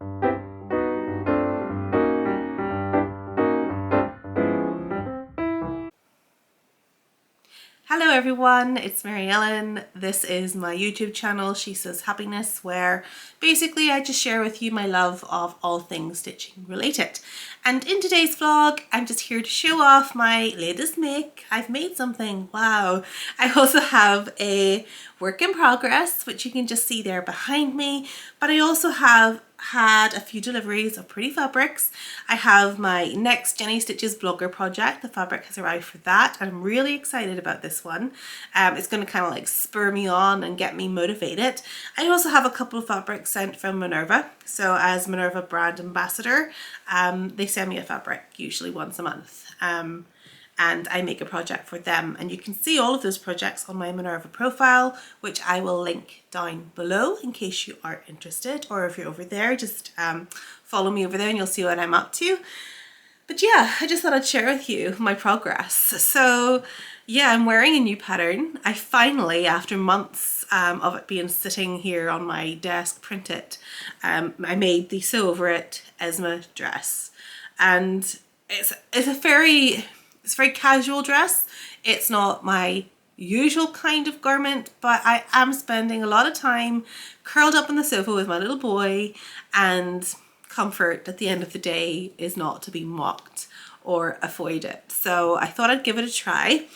Hello everyone, it's Mary Ellen. This is my YouTube channel, She Says Happiness, where basically I just share with you my love of all things stitching related. And in today's vlog, I'm just here to show off my latest make. I've made something, wow. I also have a work in progress, which you can just see there behind me, but I also have had a few deliveries of pretty fabrics. I have my next Jenny Stitches blogger project. The fabric has arrived for that. I'm really excited about this one. It's going to kind of like spur me on and get me motivated. I also have a couple of fabrics sent from Minerva. So as Minerva brand ambassador, they send me a fabric usually once a month. And I make a project for them, and you can see all of those projects on my Minerva profile, which I will link down below in case you are interested, or if you're over there, just follow me over there and you'll see what I'm up to. But yeah, I just thought I'd share with you my progress. So yeah, I'm wearing a new pattern. I finally, after months of it being sitting here on my desk printed, I made the Sew Over It Esma dress, and it's a very casual dress. It's not my usual kind of garment, but I am spending a lot of time curled up on the sofa with my little boy, and comfort at the end of the day is not to be mocked or avoided. So I thought I'd give it a try,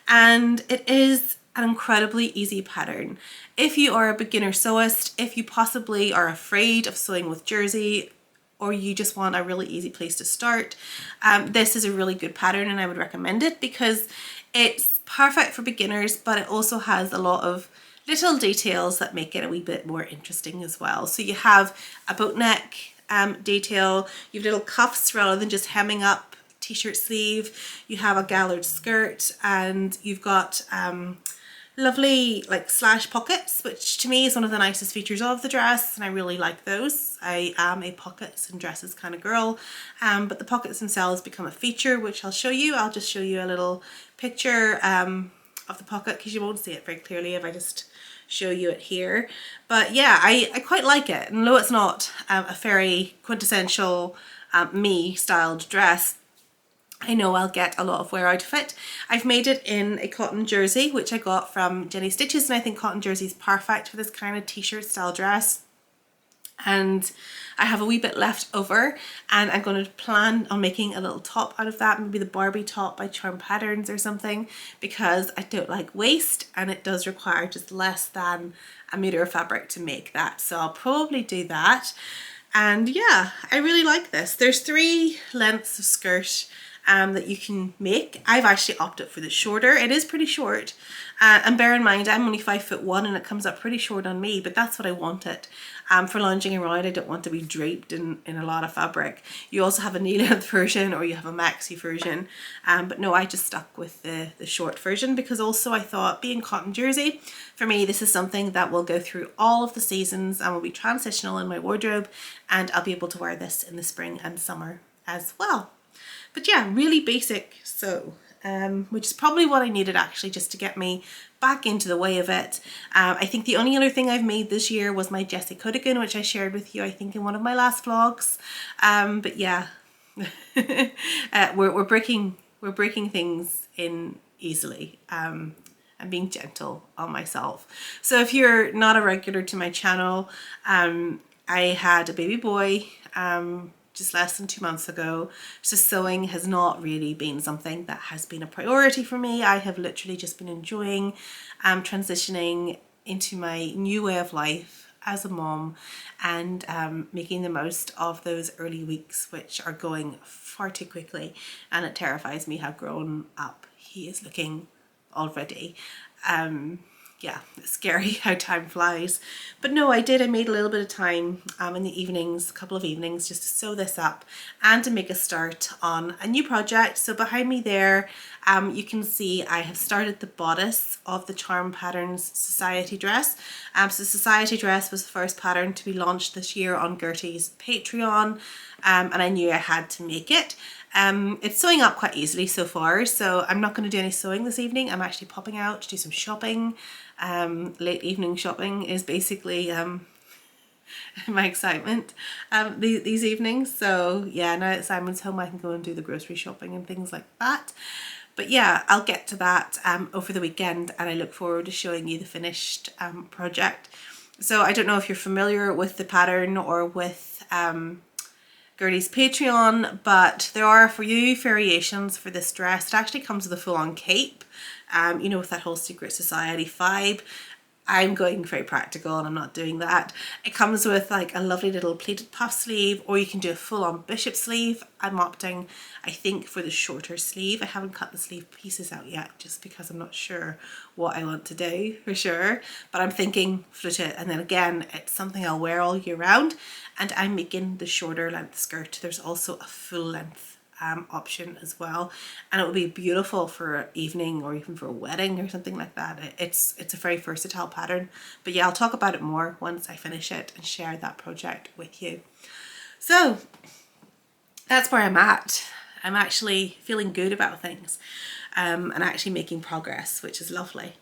and it is an incredibly easy pattern. If you are a beginner sewist, if you possibly are afraid of sewing with jersey, or you just want a really easy place to start, this is a really good pattern, and I would recommend it because it's perfect for beginners, but it also has a lot of little details that make it a wee bit more interesting as well. So you have a boat neck detail, you have little cuffs rather than just hemming up t-shirt sleeve, you have a gallard skirt, and you've got lovely like slash pockets, which to me is one of the nicest features of the dress, and I really like those. I am a pockets and dresses kind of girl, but the pockets themselves become a feature, which I'll show you. I'll just show you a little picture of the pocket because you won't see it very clearly if I just show you it here. But yeah, I quite like it, and though it's not a very quintessential me styled dress, I know I'll get a lot of wear out of it. I've made it in a cotton jersey, which I got from Jenny Stitches, and I think cotton jersey is perfect for this kind of t-shirt style dress. And I have a wee bit left over, and I'm going to plan on making a little top out of that, maybe the Barbie top by Charm Patterns or something, because I don't like waste, and it does require just less than a meter of fabric to make that. So I'll probably do that. And yeah, I really like this. There's 3 lengths of skirt that you can make. I've actually opted for the shorter. It is pretty short, and bear in mind I'm only 5'1" and it comes up pretty short on me, but that's what I wanted. For lounging around, I don't want to be draped in a lot of fabric. You also have a knee length version, or you have a maxi version, but no, I just stuck with the short version because also I thought, being cotton jersey, for me this is something that will go through all of the seasons and will be transitional in my wardrobe, and I'll be able to wear this in the spring and summer as well. But yeah, really basic sew, which is probably what I needed actually, just to get me back into the way of it. I think the only other thing I've made this year was my Jessie Codigan, which I shared with you I think in one of my last vlogs. But yeah, we're breaking things in easily. I'm being gentle on myself. So if you're not a regular to my channel, I had a baby boy just less than 2 months ago. So sewing has not really been something that has been a priority for me. I have literally just been enjoying transitioning into my new way of life as a mom, and making the most of those early weeks, which are going far too quickly, and it terrifies me how grown up he is looking already. Yeah, it's scary how time flies. But no, I made a little bit of time in the evenings, a couple of evenings, just to sew this up and to make a start on a new project. So behind me there, you can see I have started the bodice of the Charm Patterns Society dress. So Society dress was the first pattern to be launched this year on Gertie's Patreon, and I knew I had to make it. It's sewing up quite easily so far, so I'm not going to do any sewing this evening. I'm actually popping out to do some shopping. Late evening shopping is basically my excitement these evenings. So yeah, now that Simon's home, I can go and do the grocery shopping and things like that. But yeah, I'll get to that over the weekend, and I look forward to showing you the finished project. So I don't know if you're familiar with the pattern or with Gertie's Patreon, but there are for you variations for this dress. It actually comes with a full-on cape, you know, with that whole Secret Society vibe. I'm going very practical and I'm not doing that. It comes with like a lovely little pleated puff sleeve, or you can do a full-on bishop sleeve. I'm opting, I think, for the shorter sleeve. I haven't cut the sleeve pieces out yet just because I'm not sure what I want to do for sure, but I'm thinking flute it, and then again it's something I'll wear all year round, and I'm making the shorter length skirt. There's also a full length option as well, and it would be beautiful for an evening or even for a wedding or something like that. It's a very versatile pattern, but yeah, I'll talk about it more once I finish it and share that project with you. So that's where I'm at. I'm actually feeling good about things and actually making progress, which is lovely.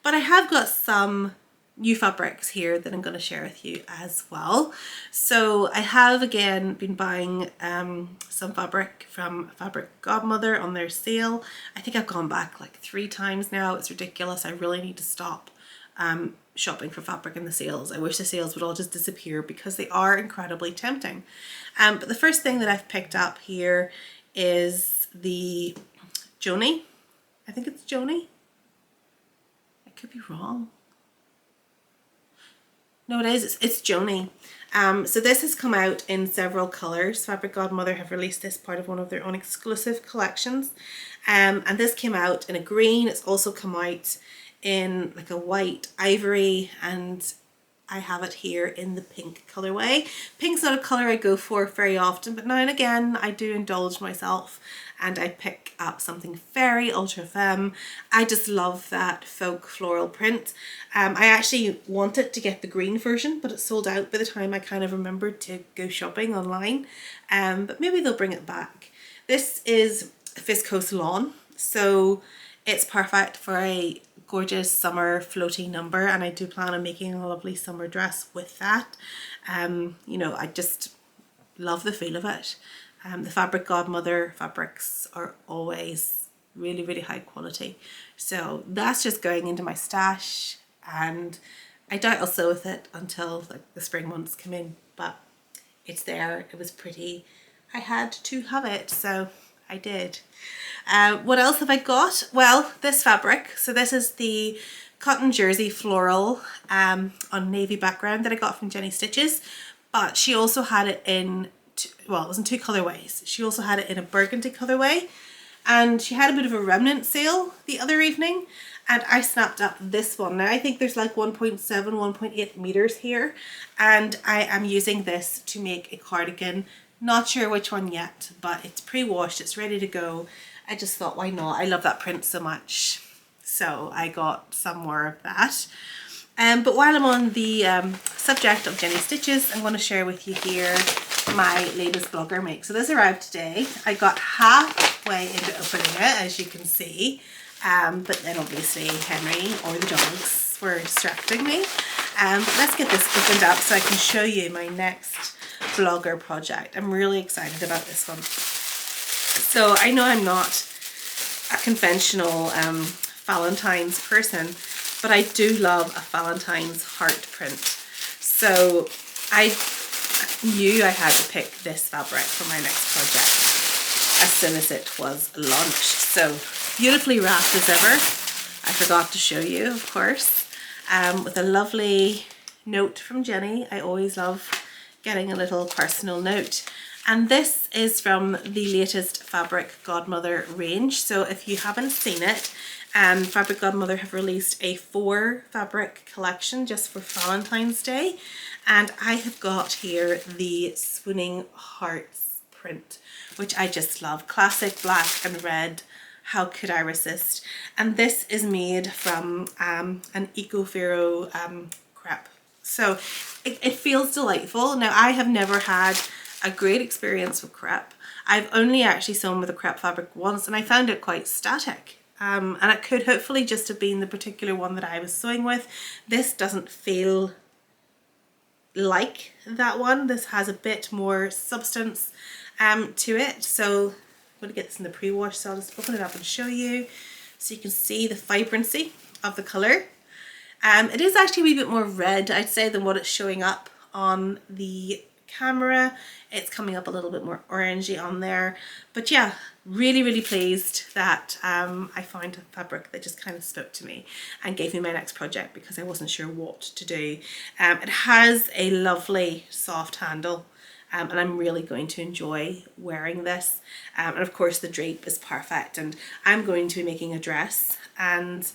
But I have got some new fabrics here that I'm going to share with you as well. So I have again been buying some fabric from Fabric Godmother on their sale. I think I've gone back like 3 times now. It's ridiculous. I really need to stop shopping for fabric in the sales. I wish the sales would all just disappear because they are incredibly tempting. But the first thing that I've picked up here is the Joni. I think it's Joni. I could be wrong. No, it is. It's Joni. So this has come out in several colours. Fabric Godmother have released this part of one of their own exclusive collections. And this came out in a green. It's also come out in like a white ivory, and I have it here in the pink colourway. Pink's not a colour I go for very often, but now and again I do indulge myself and I pick up something very ultra femme. I just love that folk floral print. I actually wanted to get the green version, but it sold out by the time I kind of remembered to go shopping online. But maybe they'll bring it back. This is Viscose Lawn, so it's perfect for a gorgeous summer floaty number, and I do plan on making a lovely summer dress with that. You know, I just love the feel of it. The Fabric Godmother fabrics are always really, really high quality. So that's just going into my stash, and I doubt I'll sew with it until like the spring months come in, but it's there. It was pretty. I had to have it, so I did. What else have I got? Well, this fabric. So this is the cotton jersey floral on navy background that I got from Jenny Stitches, but she also had it in, well, it was in 2 colorways. She also had it in a burgundy colorway, and she had a bit of a remnant sale the other evening, and I snapped up this one. Now I think there's like 1.7, 1.8 meters here, and I am using this to make a cardigan. Not sure which one yet, but it's pre-washed, it's ready to go. I just thought, why not? I love that print so much. So I got some more of that. But while I'm on the subject of Jenny Stitches, I'm going to share with you here my latest blogger make. So this arrived today. I got halfway into opening it, as you can see. But then obviously Henry or the dogs were distracting me. But let's get this opened up so I can show you my next blogger project. I'm really excited about this one. So I know I'm not a conventional Valentine's person, but I do love a Valentine's heart print. So I knew I had to pick this fabric for my next project as soon as it was launched. So beautifully wrapped as ever. I forgot to show you, of course, with a lovely note from Jenny. I always love getting a little personal note. And this is from the latest Fabric Godmother range. So if you haven't seen it, Fabric Godmother have released a 4 fabric collection just for Valentine's Day. And I have got here the Swooning Hearts print, which I just love. Classic black and red. How could I resist? And this is made from an Eco-Vero crepe. So it feels delightful. Now, I have never had a great experience with crepe. I've only actually sewn with a crepe fabric once, and I found it quite static. And it could hopefully just have been the particular one that I was sewing with. This doesn't feel like that one. This has a bit more substance to it. So I'm going to get this in the pre-wash, so I'll just open it up and show you so you can see the vibrancy of the colour. It is actually a wee bit more red, I'd say, than what it's showing up on the camera. It's coming up a little bit more orangey on there. But yeah, really, really pleased that I found a fabric that just kind of spoke to me and gave me my next project because I wasn't sure what to do. It has a lovely soft handle. And I'm really going to enjoy wearing this. And of course the drape is perfect, and I'm going to be making a dress, and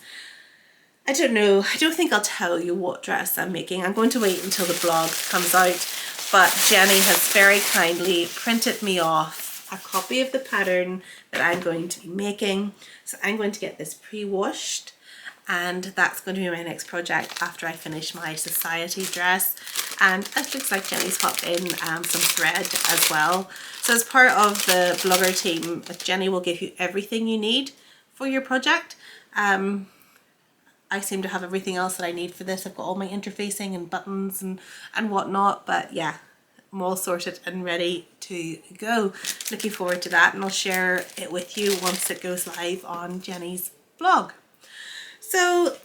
I don't know, I don't think I'll tell you what dress I'm making. I'm going to wait until the blog comes out, but Jenny has very kindly printed me off a copy of the pattern that I'm going to be making. So I'm going to get this pre-washed, and that's going to be my next project after I finish my society dress. And it looks like Jenny's popped in some thread as well. So as part of the blogger team, Jenny will give you everything you need for your project. I seem to have everything else that I need for this. I've got all my interfacing and buttons and whatnot, but yeah, I'm all sorted and ready to go. Looking forward to that, and I'll share it with you once it goes live on Jenny's blog. So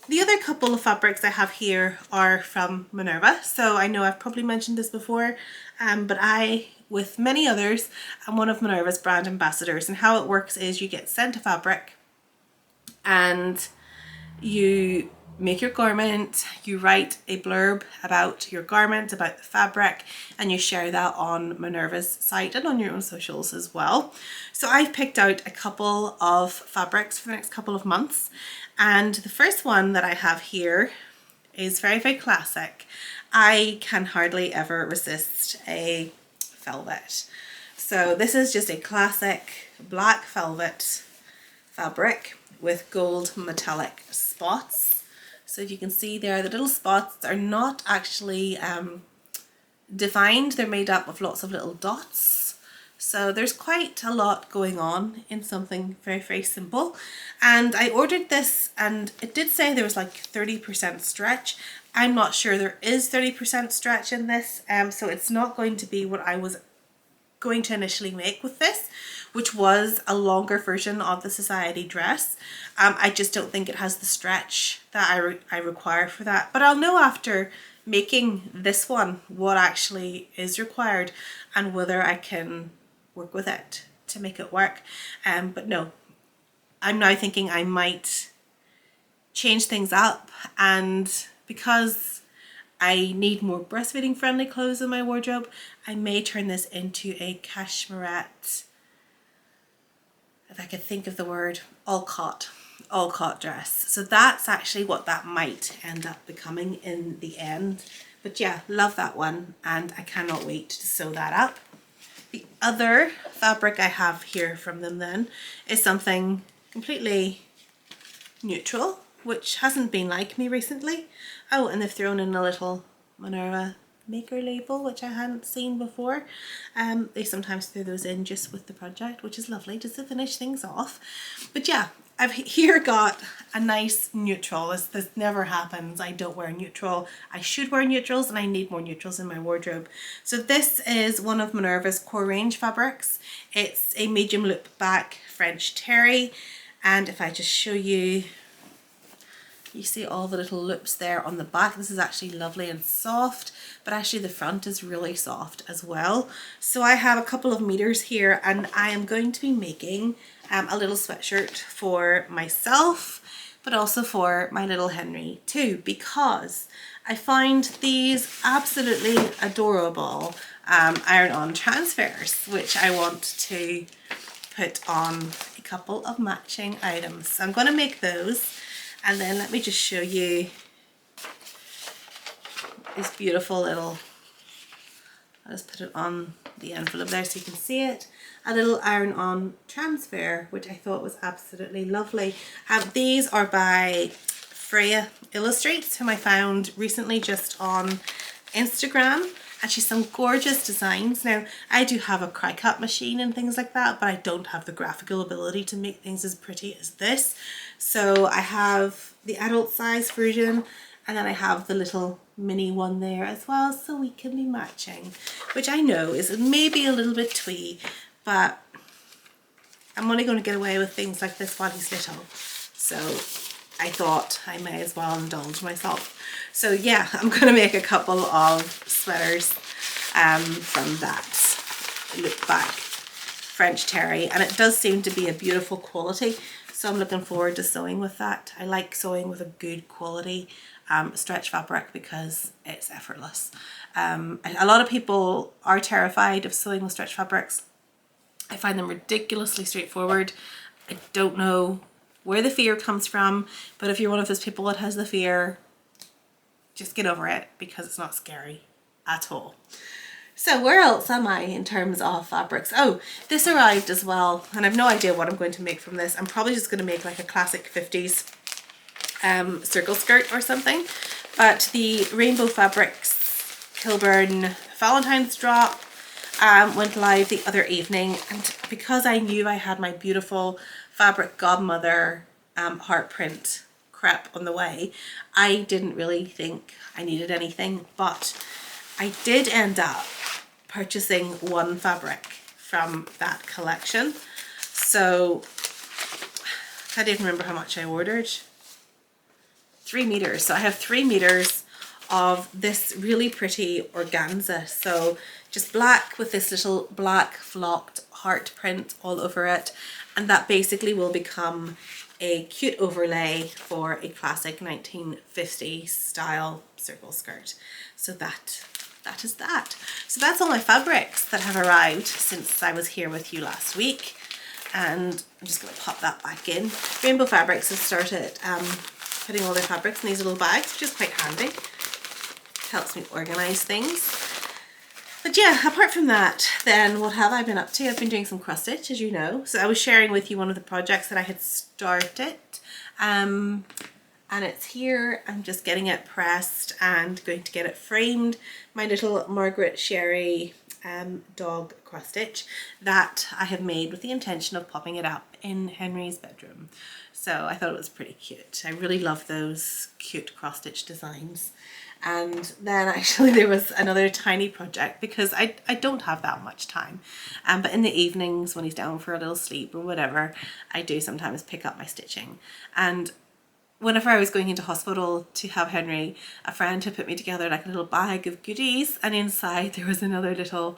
the other couple of fabrics I have here are from Minerva. So I know I've probably mentioned this before, but I, with many others, am one of Minerva's brand ambassadors. And how it works is you get sent a fabric and you make your garment, you write a blurb about your garment, about the fabric, and you share that on Minerva's site and on your own socials as well. So I've picked out a couple of fabrics for the next couple of months, and the first one that I have here is very, very classic. I can hardly ever resist a velvet. So this is just a classic black velvet fabric with gold metallic spots. So if you can see there, the little spots are not actually defined. They're made up of lots of little dots. So there's quite a lot going on in something very, very simple. And I ordered this, and it did say there was like 30% stretch. I'm not sure there is 30% stretch in this, so it's not going to be what I was going to initially make with this, which was a longer version of the society dress. I just don't think it has the stretch that I require for that. But I'll know after making this one what actually is required and whether I can work with it to make it work. But no, I'm now thinking I might change things up, and because I need more breastfeeding friendly clothes in my wardrobe, I may turn this into a cashmerette, if I could think of the word, all cot dress. So that's actually what that might end up becoming in the end. But yeah, love that one, and I cannot wait to sew that up. The other fabric I have here from them then is something completely neutral, which hasn't been like me recently. Oh, and they've thrown in a little Minerva maker label, which I hadn't seen before. They sometimes throw those in just with the project, which is lovely just to finish things off. But yeah, I've here got a nice neutral. This never happens. I don't wear neutral. I should wear neutrals, and I need more neutrals in my wardrobe. So this is one of Minerva's core range fabrics. It's a medium loop back French terry, and if I just show you, you see all the little loops there on the back. This is actually lovely and soft, but actually the front is really soft as well. So I have a couple of meters here, and I am going to be making a little sweatshirt for myself, but also for my little Henry too, because I find these absolutely adorable iron-on transfers, which I want to put on a couple of matching items. So I'm going to make those. And then let me just show you this beautiful little, I'll just put it on the envelope there so you can see it, a little iron-on transfer, which I thought was absolutely lovely. These are by Freya Illustrates, whom I found recently just on Instagram. And she's some gorgeous designs. Now, I do have a cry cut machine and things like that, but I don't have the graphical ability to make things as pretty as this. So I have the adult size version, And then I have the little mini one there as well, so we can be matching, which I know is maybe a little bit twee, but I'm only going to get away with things like this while he's little. So I thought I may as well indulge myself. So yeah, I'm going to make a couple of sweaters from that look back French terry, and it does seem to be a beautiful quality. So I'm looking forward to sewing with that. I like sewing with a good quality stretch fabric because it's effortless. A lot of people are terrified of sewing with stretch fabrics. I find them ridiculously straightforward. I don't know where the fear comes from, but if you're one of those people that has the fear, just get over it because it's not scary at all. So where else am I in terms of fabrics? Oh, this arrived as well, and I've no idea what I'm going to make from this. I'm probably just going to make like a classic 50s circle skirt or something. But the Rainbow Fabrics Kilburn Valentine's drop went live the other evening, and because I knew I had my beautiful Fabric Godmother heart print crepe on the way, I didn't really think I needed anything, but I did end up purchasing one fabric from that collection. So I can't even remember how much I ordered. 3 meters. So I have 3 meters of this really pretty organza. So just black with this little black flocked heart print all over it. And that basically will become a cute overlay for a classic 1950s style circle skirt. So that is that. So that's all my fabrics that have arrived since I was here with you last week. And I'm just going to pop that back in. Rainbow Fabrics has started putting all their fabrics in these little bags, which is quite handy. Helps me organize things. But yeah, apart from that, then what have I been up to? I've been doing some cross stitch, as you know. So I was sharing with you one of the projects that I had started. And it's here. I'm just getting it pressed and going to get it framed. My little Margaret Sherry dog cross stitch that I have made with the intention of popping it up in Henry's bedroom. So I thought it was pretty cute. I really love those cute cross stitch designs. And then actually there was another tiny project because I don't have that much time. But in the evenings when he's down for a little sleep or whatever, I do sometimes pick up my stitching. And whenever I was going into hospital to have Henry, a friend had put me together like a little bag of goodies, and inside there was another little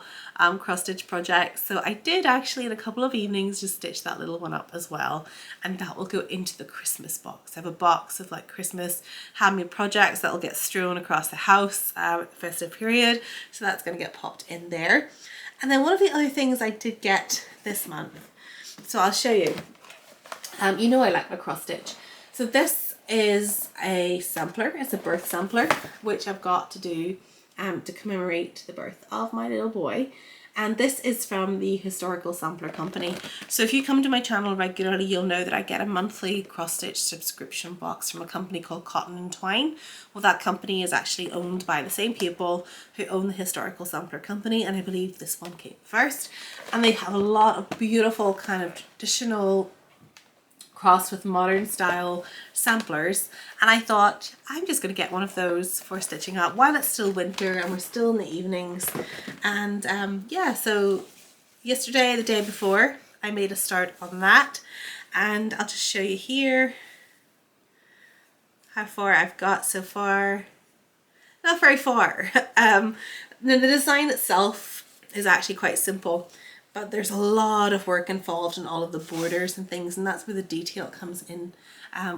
cross stitch project. So I did actually in a couple of evenings just stitch that little one up as well, and that will go into the Christmas box. I have a box of like Christmas handmade projects that will get strewn across the house festive period, so that's going to get popped in there. And then one of the other things I did get this month, so I'll show you. You know I like my cross stitch. So this is a sampler. It's a birth sampler, which I've got to do to commemorate the birth of my little boy. And this is from the Historical Sampler Company. So if you come to my channel regularly, you'll know that I get a monthly cross-stitch subscription box from a company called Cotton and Twine. Well, that company is actually owned by the same people who own the Historical Sampler Company, and I believe this one came first. And they have a lot of beautiful kind of traditional crossed with modern style samplers, and I thought I'm just going to get one of those for stitching up while it's still winter and we're still in the evenings. And yeah, so yesterday, the day before, I made a start on that, and I'll just show you here how far I've got so far. Not very far. Now the design itself is actually quite simple, but there's a lot of work involved in all of the borders and things, and that's where the detail comes in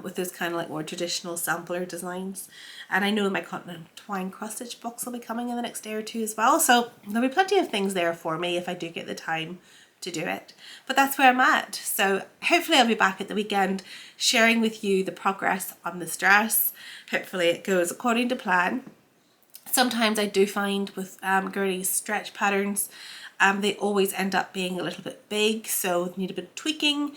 with those kind of like more traditional sampler designs. And I know my Cotton and Twine cross stitch box will be coming in the next day or two as well, so there'll be plenty of things there for me if I do get the time to do it. But that's where I'm at. So hopefully I'll be back at the weekend sharing with you the progress on this dress. Hopefully it goes according to plan. Sometimes I do find with Gertie's stretch patterns, they always end up being a little bit big, so need a bit of tweaking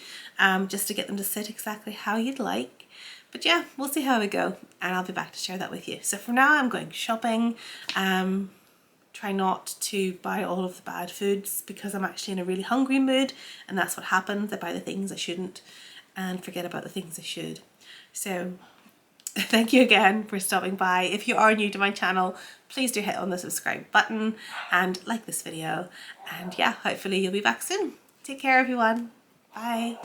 just to get them to sit exactly how you'd like. But yeah, we'll see how we go, and I'll be back to share that with you. So for now I'm going shopping. Try not to buy all of the bad foods because I'm actually in a really hungry mood, and that's what happens. I buy the things I shouldn't and forget about the things I should. So thank you again for stopping by. If you are new to my channel, please do hit on the subscribe button and like this video. And yeah, hopefully you'll be back soon. Take care, everyone. Bye.